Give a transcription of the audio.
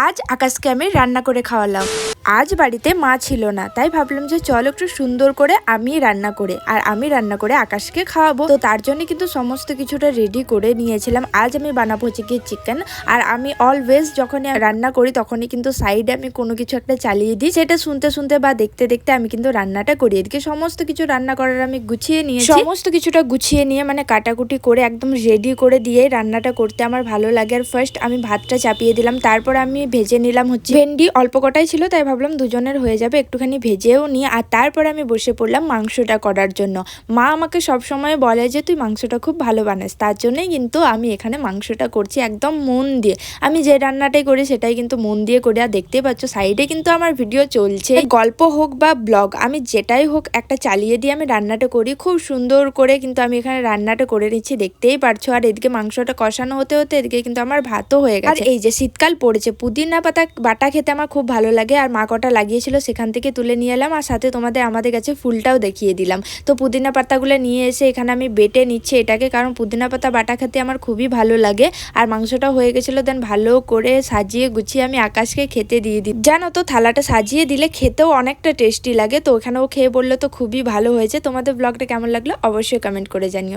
আজ আকাশকে আমি রান্না করে খাওয়ালাম। আজ বাড়িতে মা ছিল না, তাই ভাবলাম যে চল একটু সুন্দর করে আমি রান্না করে আকাশকে খাওয়াবো। তো তার জন্য কিন্তু সমস্ত কিছুটা রেডি করে নিয়েছিলাম। আজ আমি বানাবো হচ্ছে কি চিকেন। আর আমি অলওয়েজ যখনই রান্না করি তখনই কিন্তু সাইডে আমি কোনো কিছু একটা চালিয়ে দিই, সেটা শুনতে শুনতে বা দেখতে দেখতে আমি কিন্তু রান্নাটা করি। এদিকে সমস্ত কিছু রান্না করার আমি গুছিয়ে নিয়েছি। সমস্ত কিছুটা গুছিয়ে নিয়ে মানে কাটাকুটি করে একদম রেডি করে দিয়ে রান্নাটা করতে আমার ভালো লাগে। আর ফার্স্ট আমি ভাতটা চাপিয়ে দিলাম, তারপর আমি ভেজে নিলাম হচ্ছে ভেন্ডি। অল্প কটাই ছিল, তাই ভাবলাম দুজনের হয়ে যাবে, একটুখানি ভেজেও নিই। আর তারপর আমি বসে পড়লাম মাংসটা করার জন্য। মা আমাকে সব সময় বলে যে তুই মাংসটা খুব ভালো বানাস, তার জন্যই কিন্তু আমি এখানে মাংসটা করছি একদম মন দিয়ে। আমি যে রান্নাটাই করি সেটাই কিন্তু মন দিয়ে করি। আর দেখতেই পাচ্ছ সাইডে কিন্তু আমার ভিডিও চলছে। গল্প হোক বা ব্লগ, আমি যেটাই হোক একটা চালিয়ে দিয়ে আমি রান্নাটা করি খুব সুন্দর করে। কিন্তু আমি এখানে রান্নাটা করে নিচ্ছি, দেখতেই পারছো। আর এদিকে মাংসটা কষানো হতে হতে এদিকে কিন্তু আমার ভাতও হয়ে গেছে। আর এই যে শীতকাল পড়েছে, পুদিনা পাতা বাটা খেতে আমার খুব ভালো লাগে। আর মা কটা লাগিয়েছিল সেখান থেকে তুলে নিয়ে এলাম, আর সাথে আমাদের কাছে ফুলটাও দেখিয়ে দিলাম। তো পুদিনা পাতাগুলো নিয়ে এসে এখানে আমি বেটে নিচ্ছি এটাকে, কারণ পুদিনা পাতা বাটা খেতে আমার খুবই ভালো লাগে। আর মাংসটা হয়ে গেছিলো, দেন ভালো করে সাজিয়ে গুছিয়ে আমি আকাশকে খেতে দিয়ে দিই। জানো তো থালাটা সাজিয়ে দিলে খেতেও অনেকটা টেস্টি লাগে। তো ওখানেও খেয়ে বললো তো খুবই ভালো হয়েছে। তোমাদের ব্লগটা কেমন লাগলো অবশ্যই কমেন্ট করে জানিও।